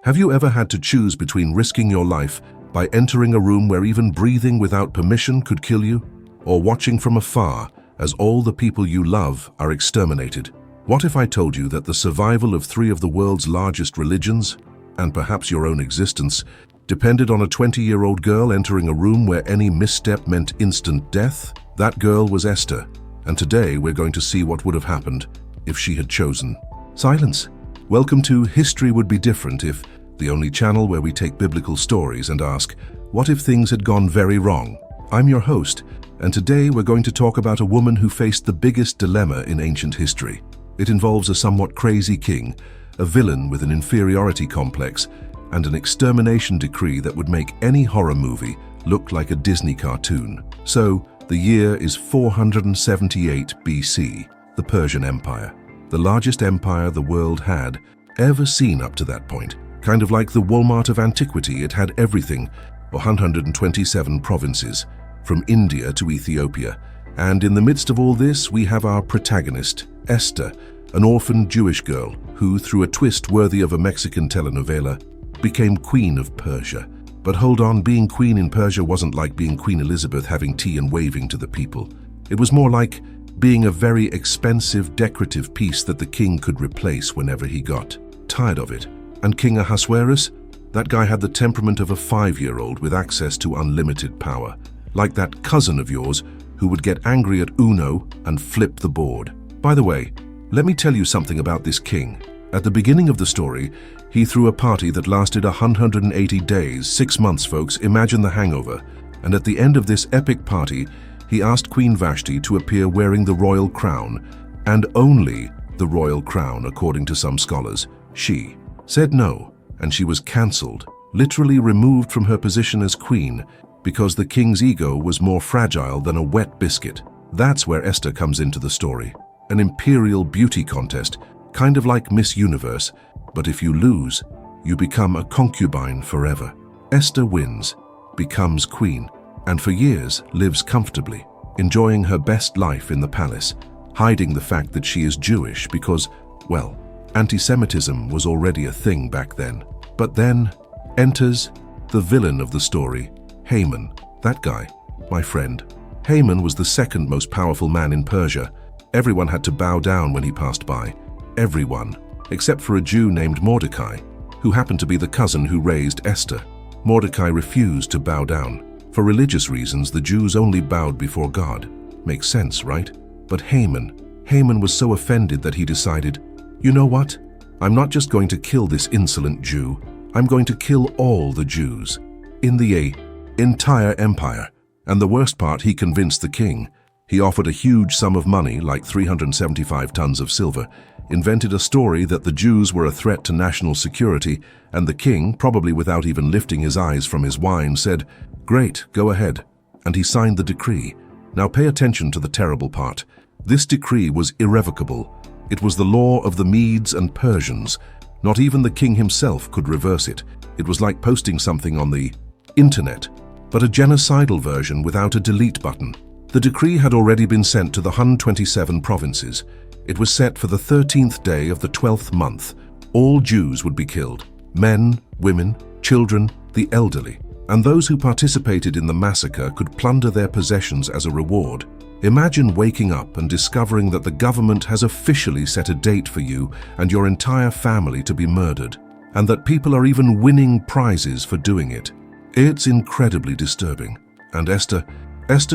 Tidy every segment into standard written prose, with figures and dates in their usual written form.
Have you ever had to choose between risking your life by entering a room where even breathing without permission could kill you, or watching from afar as all the people you love are exterminated? What if I told you that the survival of 3 of the world's largest religions, and perhaps your own existence, depended on a 20-year-old girl entering a room where any misstep meant instant death? That girl was Esther, and today we're going to see what would have happened if she had chosen silence. Welcome to History Would Be Different If, the only channel where we take biblical stories and ask, what if things had gone very wrong? I'm your host, and today we're going to talk about a woman who faced the biggest dilemma in ancient history. It involves a somewhat crazy king, a villain with an inferiority complex, and an extermination decree that would make any horror movie look like a Disney cartoon. So, the year is 478 BC, the Persian Empire. The largest empire the world had ever seen up to that point. Kind of like the Walmart of antiquity, it had everything, 127 provinces, from India to Ethiopia. And in the midst of all this, we have our protagonist, Esther, an orphan Jewish girl who, through a twist worthy of a Mexican telenovela, became Queen of Persia. But hold on, being queen in Persia wasn't like being Queen Elizabeth having tea and waving to the people. It was more like being a very expensive, decorative piece that the king could replace whenever he got tired of it. And King Ahasuerus? That guy had the temperament of a 5-year-old with access to unlimited power. Like that cousin of yours who would get angry at Uno and flip the board. By the way, let me tell you something about this king. At the beginning of the story, he threw a party that lasted 180 days, 6 months, folks, imagine the hangover. And at the end of this epic party, he asked Queen Vashti to appear wearing the royal crown, and only the royal crown, according to some scholars. She said no, and she was cancelled, literally removed from her position as queen, because the king's ego was more fragile than a wet biscuit. That's where Esther comes into the story. An imperial beauty contest, kind of like Miss Universe, but if you lose, you become a concubine forever. Esther wins, becomes queen, and for years lives comfortably, enjoying her best life in the palace, hiding the fact that she is Jewish because, well, anti-Semitism was already a thing back then. But then enters the villain of the story, Haman. That guy, my friend. Haman was the second most powerful man in Persia. Everyone had to bow down when he passed by. Everyone, except for a Jew named Mordecai, who happened to be the cousin who raised Esther. Mordecai refused to bow down. For religious reasons, the Jews only bowed before God. Makes sense, right? But Haman was so offended that he decided, you know what? I'm not just going to kill this insolent Jew. I'm going to kill all the Jews in the entire empire. And the worst part, he convinced the king. He offered a huge sum of money, like 375 tons of silver, invented a story that the Jews were a threat to national security, and the king, probably without even lifting his eyes from his wine, said, "Great, go ahead." And he signed the decree. Now pay attention to the terrible part. This decree was irrevocable. It was the law of the Medes and Persians. Not even the king himself could reverse it. It was like posting something on the internet, but a genocidal version without a delete button. The decree had already been sent to the 127 provinces. It was set for the 13th day of the 12th month. All Jews would be killed. Men, women, children, the elderly. And those who participated in the massacre could plunder their possessions as a reward. Imagine waking up and discovering that the government has officially set a date for you and your entire family to be murdered, and that people are even winning prizes for doing it. It's incredibly disturbing. And Esther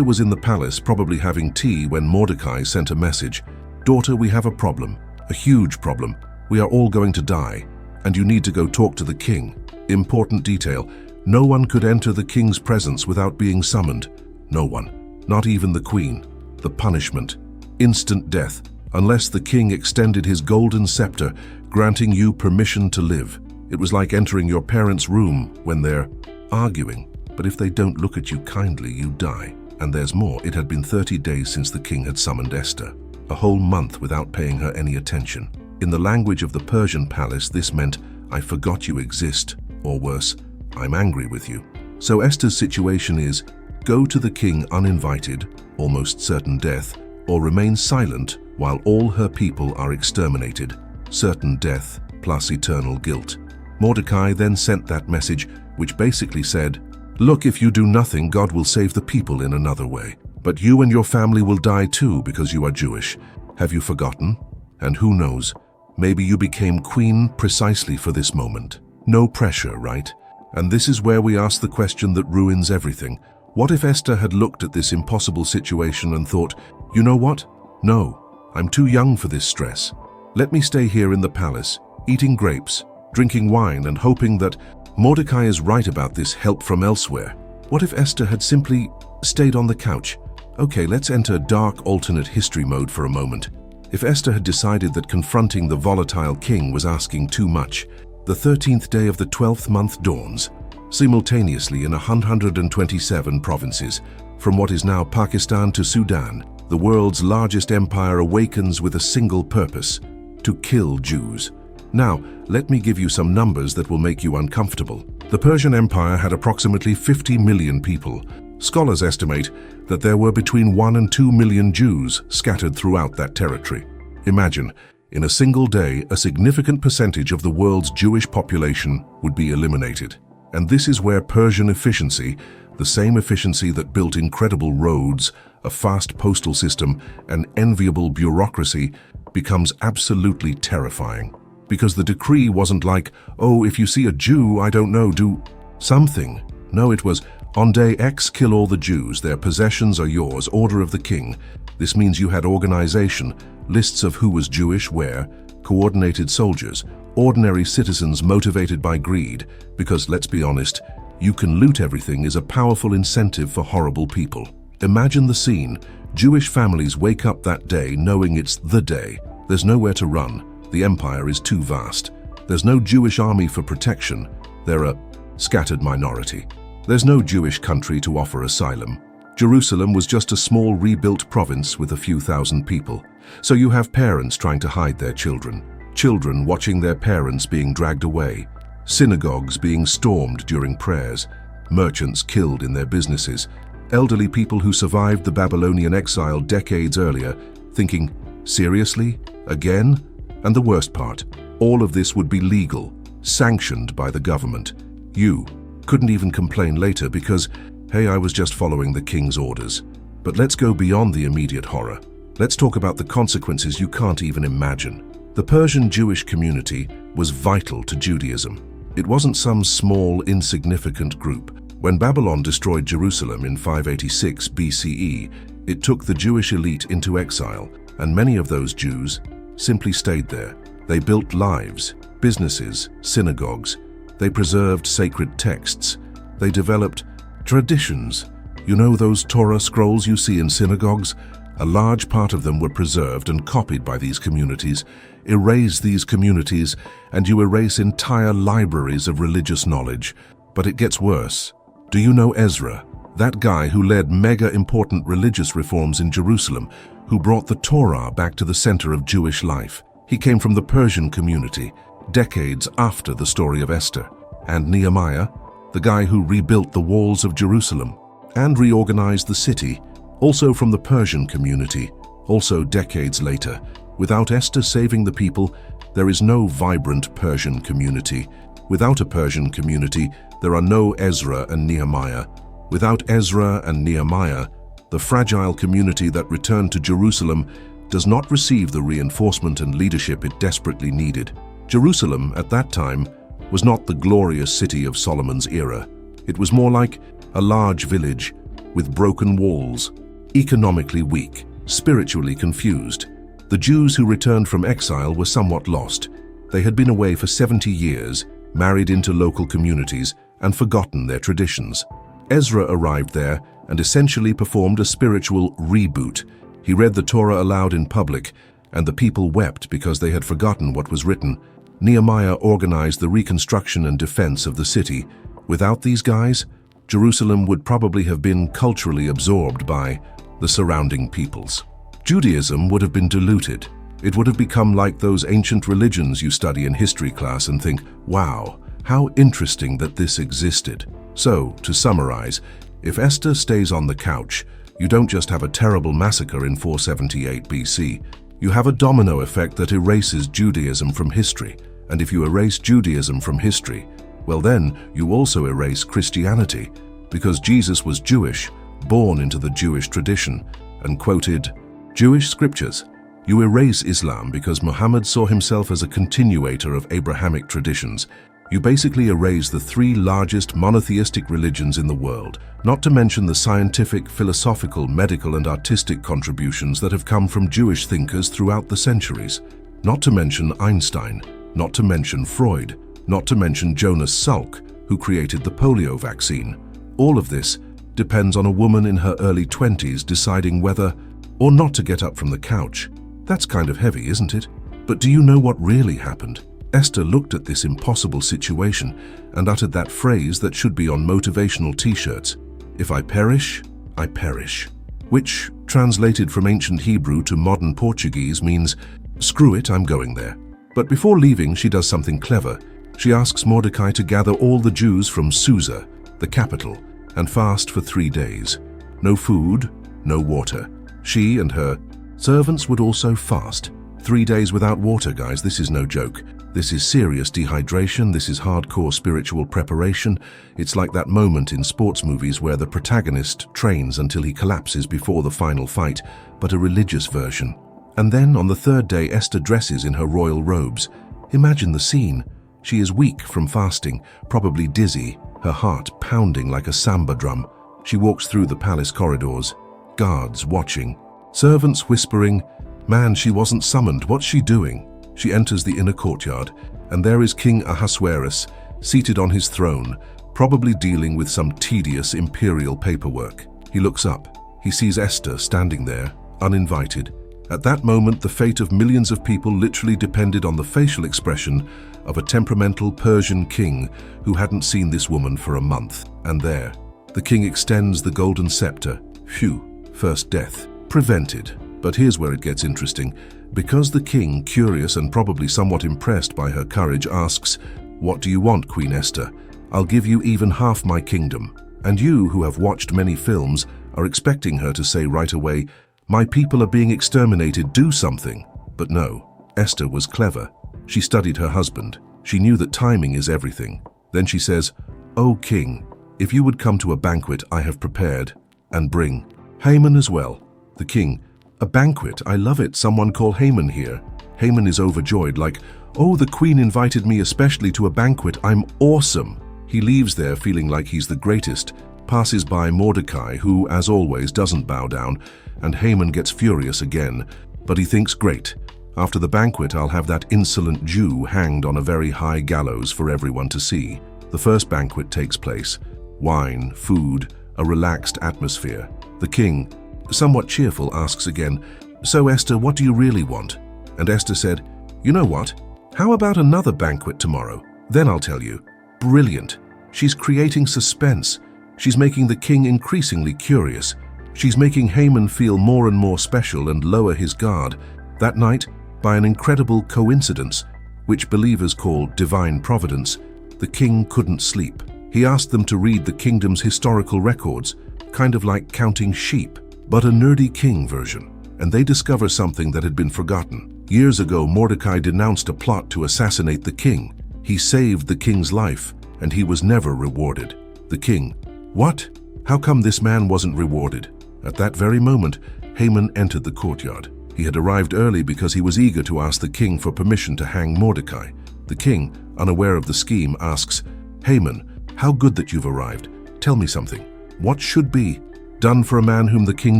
was in the palace, probably having tea, when Mordecai sent a message. "Daughter, we have a problem, a huge problem. We are all going to die, and you need to go talk to the king." Important detail, no one could enter the king's presence without being summoned. No one, not even the queen. The punishment, instant death, unless the king extended his golden scepter, granting you permission to live. It was like entering your parents' room when they're arguing, but if they don't look at you kindly, you die. And there's more. It had been 30 days since the king had summoned Esther, a whole month without paying her any attention. In the language of the Persian palace, this meant, "I forgot you exist," or worse, "I'm angry with you." So Esther's situation is, go to the king uninvited, almost certain death, or remain silent while all her people are exterminated, certain death plus eternal guilt. Mordecai then sent that message, which basically said, "Look, if you do nothing, God will save the people in another way. But you and your family will die too because you are Jewish. Have you forgotten? And who knows, maybe you became queen precisely for this moment." No pressure, right? And this is where we ask the question that ruins everything. What if Esther had looked at this impossible situation and thought, "You know what? No, I'm too young for this stress. Let me stay here in the palace, eating grapes, drinking wine, and hoping that Mordecai is right about this help from elsewhere." What if Esther had simply stayed on the couch? Okay, let's enter dark alternate history mode for a moment. If Esther had decided that confronting the volatile king was asking too much, the 13th day of the 12th month dawns, simultaneously in 127 provinces, from what is now Pakistan to Sudan. The world's largest empire awakens with a single purpose: to kill Jews. Now, let me give you some numbers that will make you uncomfortable. The Persian Empire had approximately 50 million people. Scholars estimate that there were between 1 and 2 million Jews scattered throughout that territory. Imagine, in a single day, a significant percentage of the world's Jewish population would be eliminated. And this is where Persian efficiency, the same efficiency that built incredible roads, a fast postal system, and enviable bureaucracy, becomes absolutely terrifying. Because the decree wasn't like, "Oh, if you see a Jew, I don't know, do something." No, it was, "On day X, kill all the Jews. Their possessions are yours. Order of the king." This means you had organization, lists of who was Jewish where, coordinated soldiers, ordinary citizens motivated by greed, because let's be honest, you can loot everything is a powerful incentive for horrible people. Imagine the scene. Jewish families wake up that day knowing it's the day. There's nowhere to run. The empire is too vast. There's no Jewish army for protection. They're a scattered minority. There's no Jewish country to offer asylum. Jerusalem was just a small rebuilt province with a few thousand people. So you have parents trying to hide their children. Children watching their parents being dragged away. Synagogues being stormed during prayers. Merchants killed in their businesses. Elderly people who survived the Babylonian exile decades earlier, thinking, seriously? Again? And the worst part, all of this would be legal, sanctioned by the government. You couldn't even complain later because, hey, I was just following the king's orders. But let's go beyond the immediate horror. Let's talk about the consequences you can't even imagine. The Persian Jewish community was vital to Judaism. It wasn't some small, insignificant group. When Babylon destroyed Jerusalem in 586 BCE, it took the Jewish elite into exile, and many of those Jews simply stayed there. They built lives, businesses, synagogues. They preserved sacred texts. They developed traditions. You know those Torah scrolls you see in synagogues? A large part of them were preserved and copied by these communities. Erase these communities, and you erase entire libraries of religious knowledge. But it gets worse. Do you know Ezra? That guy who led mega-important religious reforms in Jerusalem, who brought the Torah back to the center of Jewish life. He came from the Persian community, decades after the story of Esther. And Nehemiah, the guy who rebuilt the walls of Jerusalem and reorganized the city, also from the Persian community, also decades later. Without Esther saving the people, there is no vibrant Persian community. Without a Persian community, there are no Ezra and Nehemiah. Without Ezra and Nehemiah, the fragile community that returned to Jerusalem does not receive the reinforcement and leadership it desperately needed. Jerusalem, at that time, was not the glorious city of Solomon's era. It was more like a large village with broken walls, economically weak, spiritually confused. The Jews who returned from exile were somewhat lost. They had been away for 70 years, married into local communities, and forgotten their traditions. Ezra arrived there and essentially performed a spiritual reboot. He read the Torah aloud in public, and the people wept because they had forgotten what was written. Nehemiah organized the reconstruction and defense of the city. Without these guys, Jerusalem would probably have been culturally absorbed by the surrounding peoples. Judaism would have been diluted. It would have become like those ancient religions you study in history class and think, wow, how interesting that this existed. So, to summarize, if Esther stays on the couch, you don't just have a terrible massacre in 478 BC. You have a domino effect that erases Judaism from history. And if you erase Judaism from history, well then you also erase Christianity, because Jesus was Jewish, born into the Jewish tradition, and quoted Jewish scriptures. You erase Islam because Muhammad saw himself as a continuator of Abrahamic traditions. You basically erase the three largest monotheistic religions in the world, not to mention the scientific, philosophical, medical, and artistic contributions that have come from Jewish thinkers throughout the centuries. Not to mention Einstein, not to mention Freud, not to mention Jonas Salk, who created the polio vaccine. All of this depends on a woman in her early 20s deciding whether or not to get up from the couch. That's kind of heavy, isn't it? But do you know what really happened? Esther looked at this impossible situation and uttered that phrase that should be on motivational t-shirts. If I perish, I perish. Which, translated from ancient Hebrew to modern Portuguese, means, screw it, I'm going there. But before leaving, she does something clever. She asks Mordecai to gather all the Jews from Susa, the capital, and fast for 3 days. No food, no water. She and her servants would also fast. 3 days without water, guys, this is no joke. This is serious dehydration, this is hardcore spiritual preparation. It's like that moment in sports movies where the protagonist trains until he collapses before the final fight, but a religious version. And then on the 3rd day, Esther dresses in her royal robes. Imagine the scene. She is weak from fasting, probably dizzy, her heart pounding like a samba drum. She walks through the palace corridors, guards watching, servants whispering, man, she wasn't summoned, what's she doing? She enters the inner courtyard, and there is King Ahasuerus, seated on his throne, probably dealing with some tedious imperial paperwork. He looks up. He sees Esther standing there, uninvited. At that moment, the fate of millions of people literally depended on the facial expression of a temperamental Persian king who hadn't seen this woman for a month. And there, the king extends the golden scepter. Phew, first death. Prevented. But here's where it gets interesting. Because the king, curious and probably somewhat impressed by her courage, asks, "What do you want, Queen Esther? I'll give you even half my kingdom." And you, who have watched many films, are expecting her to say right away, "My people are being exterminated, do something." But no, Esther was clever. She studied her husband. She knew that timing is everything. Then she says, "O king, if you would come to a banquet I have prepared, and bring Haman as well." The king, "A banquet, I love it, someone call Haman here." Haman is overjoyed, like, "Oh, the queen invited me especially to a banquet, I'm awesome." He leaves there feeling like he's the greatest, passes by Mordecai, who, as always, doesn't bow down, and Haman gets furious again. But he thinks, great, after the banquet I'll have that insolent Jew hanged on a very high gallows for everyone to see. The first banquet takes place. Wine, food, a relaxed atmosphere. The king, somewhat cheerful, asks again, "So Esther, what do you really want?" And Esther said, "You know what? How about another banquet tomorrow? Then I'll tell you." Brilliant. She's creating suspense. She's making the king increasingly curious. She's making Haman feel more and more special and lower his guard. That night, by an incredible coincidence, which believers call divine providence, the king couldn't sleep. He asked them to read the kingdom's historical records, kind of like counting sheep, but a nerdy king version. And they discover something that had been forgotten. Years ago, Mordecai denounced a plot to assassinate the king. He saved the king's life, and he was never rewarded. The king, "What? How come this man wasn't rewarded?" At that very moment, Haman entered the courtyard. He had arrived early because he was eager to ask the king for permission to hang Mordecai. The king, unaware of the scheme, asks, "Haman, how good that you've arrived. Tell me something. What should be done for a man whom the king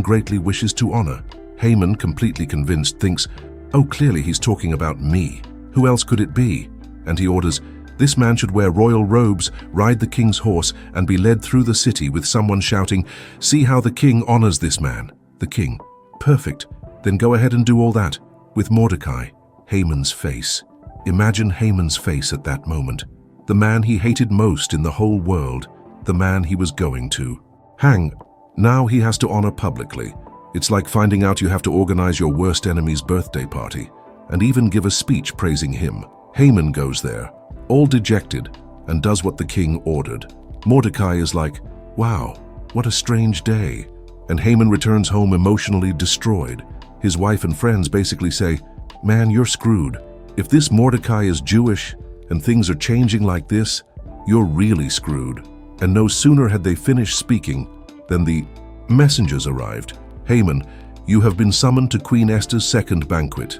greatly wishes to honor?" Haman, completely convinced, thinks, "Oh, clearly he's talking about me. Who else could it be?" And he orders, "This man should wear royal robes, ride the king's horse, and be led through the city with someone shouting, 'See how the king honors this man.'" The king, "Perfect. Then go ahead and do all that." With Mordecai, Haman's face. Imagine Haman's face at that moment. The man he hated most in the whole world, the man he was going to hang. Now he has to honor publicly. It's like finding out you have to organize your worst enemy's birthday party, and even give a speech praising him. Haman goes there, all dejected, and does what the king ordered. Mordecai is like, "Wow, what a strange day." And Haman returns home emotionally destroyed. His wife and friends basically say, "Man, you're screwed. If this Mordecai is Jewish and things are changing like this, you're really screwed. And no sooner had they finished speaking than the messengers arrived. Haman, you have been summoned to Queen Esther's second banquet.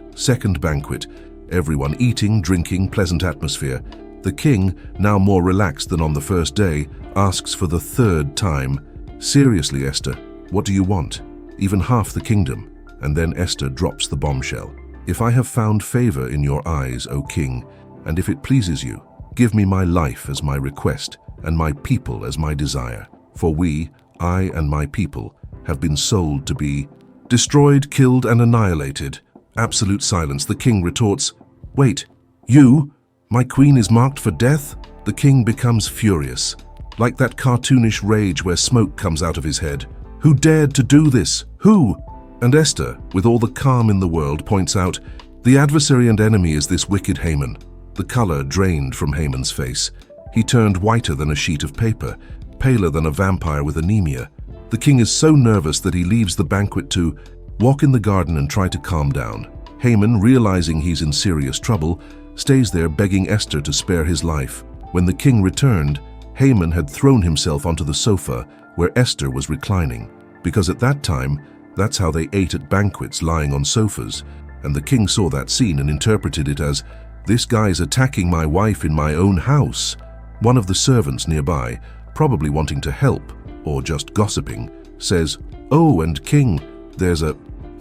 Everyone eating, drinking, pleasant atmosphere. The king, now more relaxed than on the first day, asks for the third time, seriously, Esther, what do you want? Even half the kingdom. And then Esther drops the bombshell. If I have found favor in your eyes, O king, and if it pleases you, give me my life as my request, and my people as my desire. For we, I and my people, have been sold to be destroyed, killed, and annihilated. Absolute silence. The king retorts, wait, you? My queen is marked for death? The king becomes furious, like that cartoonish rage where smoke comes out of his head. Who dared to do this? Who? And Esther, with all the calm in the world, points out, the adversary and enemy is this wicked Haman. The color drained from Haman's face. He turned whiter than a sheet of paper, paler than a vampire with anemia. The king is so nervous that he leaves the banquet to walk in the garden and try to calm down. Haman, realizing he's in serious trouble, stays there begging Esther to spare his life. When the king returned, Haman had thrown himself onto the sofa where Esther was reclining, because at that time, that's how they ate at banquets, lying on sofas, and the king saw that scene and interpreted it as, this guy's attacking my wife in my own house. One of the servants nearby, probably wanting to help, or just gossiping, says, oh, and king, there's a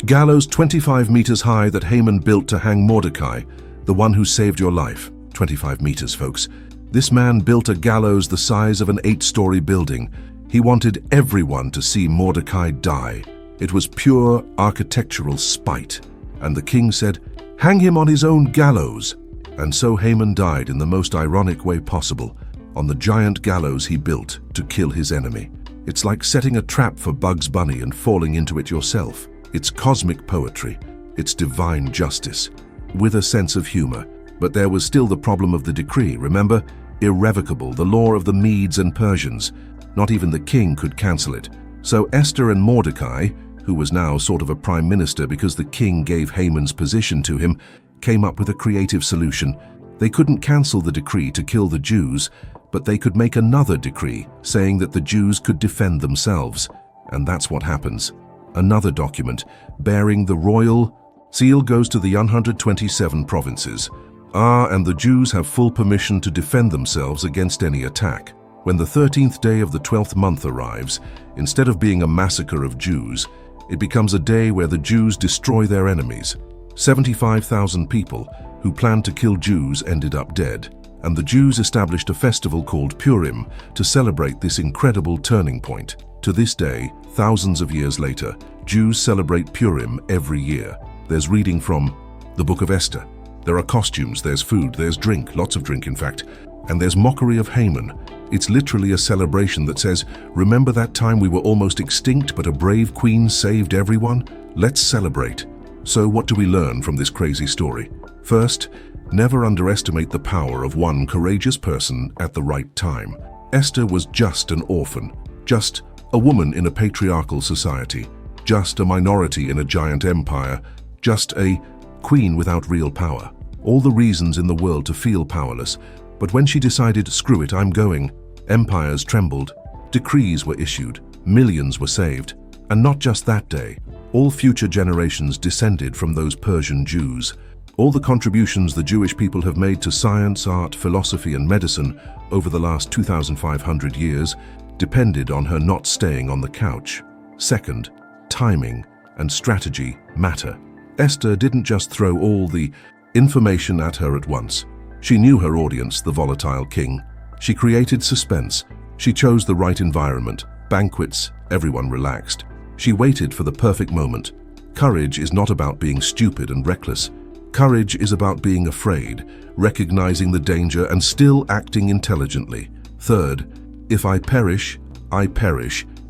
gallows 25 meters high that Haman built to hang Mordecai, the one who saved your life. 25 meters, folks. This man built a gallows the size of an 8-story building. He wanted everyone to see Mordecai die. It was pure architectural spite. And the king said, hang him on his own gallows. And so Haman died in the most ironic way possible, on the giant gallows he built to kill his enemy. It's like setting a trap for Bugs Bunny and falling into it yourself. It's cosmic poetry. It's divine justice, with a sense of humor. But there was still the problem of the decree, remember? Irrevocable, the law of the Medes and Persians. Not even the king could cancel it. So Esther and Mordecai, who was now sort of a prime minister because the king gave Haman's position to him, came up with a creative solution. They couldn't cancel the decree to kill the Jews, but they could make another decree saying that the Jews could defend themselves. And that's what happens. Another document bearing the royal seal goes to the 127 provinces. And the Jews have full permission to defend themselves against any attack. When the 13th day of the 12th month arrives, instead of being a massacre of Jews, it becomes a day where the Jews destroy their enemies. 75,000 people who planned to kill Jews ended up dead, and the Jews established a festival called Purim to celebrate this incredible turning point. To this day, thousands of years later, Jews celebrate Purim every year. There's reading from the Book of Esther. There are costumes, there's food, there's drink, lots of drink in fact, and there's mockery of Haman. It's literally a celebration that says, remember that time we were almost extinct but a brave queen saved everyone? Let's celebrate. So what do we learn from this crazy story? First, never underestimate the power of one courageous person at the right time. Esther was just an orphan, just a woman in a patriarchal society, just a minority in a giant empire, just a queen without real power. All the reasons in the world to feel powerless, but when she decided, screw it, I'm going, empires trembled, decrees were issued, millions were saved, and not just that day. All future generations descended from those Persian Jews. All the contributions the Jewish people have made to science, art, philosophy, and medicine over the last 2,500 years depended on her not staying on the couch. Second, timing and strategy matter. Esther didn't just throw all the information at her at once. She knew her audience, the volatile king. She created suspense. She chose the right environment, banquets, everyone relaxed. She waited for the perfect moment. Courage is not about being stupid and reckless. Courage is about being afraid, recognizing the danger and still acting intelligently. Third, if I perish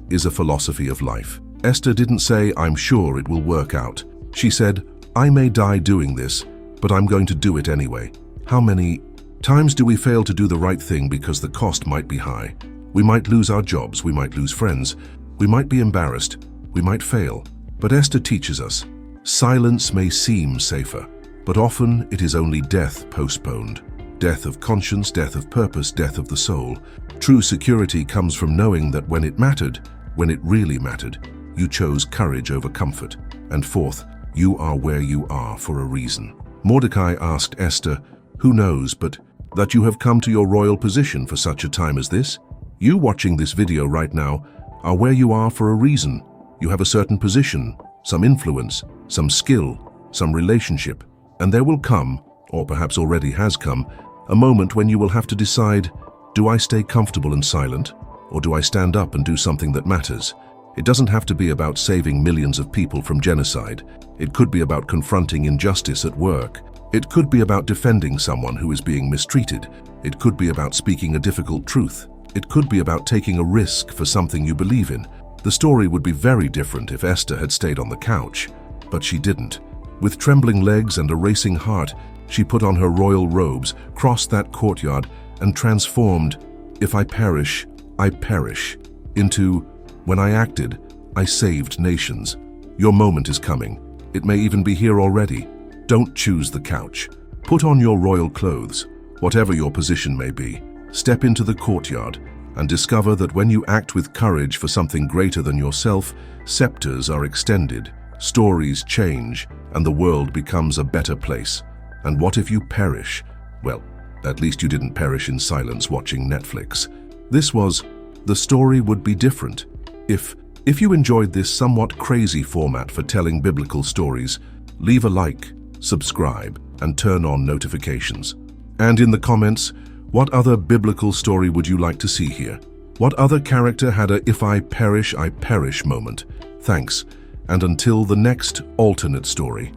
is a philosophy of life. Esther didn't say, I'm sure it will work out. She said, I may die doing this, but I'm going to do it anyway. How many times do we fail to do the right thing because the cost might be high? We might lose our jobs, we might lose friends, we might be embarrassed, we might fail. But Esther teaches us, silence may seem safer, but often it is only death postponed. Death of conscience, death of purpose, death of the soul. True security comes from knowing that when it mattered, when it really mattered, you chose courage over comfort. And fourth, you are where you are for a reason. Mordecai asked Esther, "Who knows but that you have come to your royal position for such a time as this? You watching this video right now are where you are for a reason. You have a certain position, some influence, some skill, some relationship, and there will come, or perhaps already has come, a moment when you will have to decide, do I stay comfortable and silent, or do I stand up and do something that matters? It doesn't have to be about saving millions of people from genocide. It could be about confronting injustice at work. It could be about defending someone who is being mistreated. It could be about speaking a difficult truth. It could be about taking a risk for something you believe in. The story would be very different if Esther had stayed on the couch, but she didn't. With trembling legs and a racing heart, she put on her royal robes, crossed that courtyard, and transformed, "If I perish, I perish," into, "When I acted, I saved nations." Your moment is coming. It may even be here already. Don't choose the couch. Put on your royal clothes, whatever your position may be. Step into the courtyard and discover that when you act with courage for something greater than yourself, scepters are extended, stories change, and the world becomes a better place. And what if you perish? Well, at least you didn't perish in silence watching Netflix. This was The Story Would Be Different. If you enjoyed this somewhat crazy format for telling biblical stories, leave a like, subscribe, and turn on notifications. And in the comments, what other biblical story would you like to see here? What other character had a "if I perish, I perish" moment? Thanks, and until the next alternate story.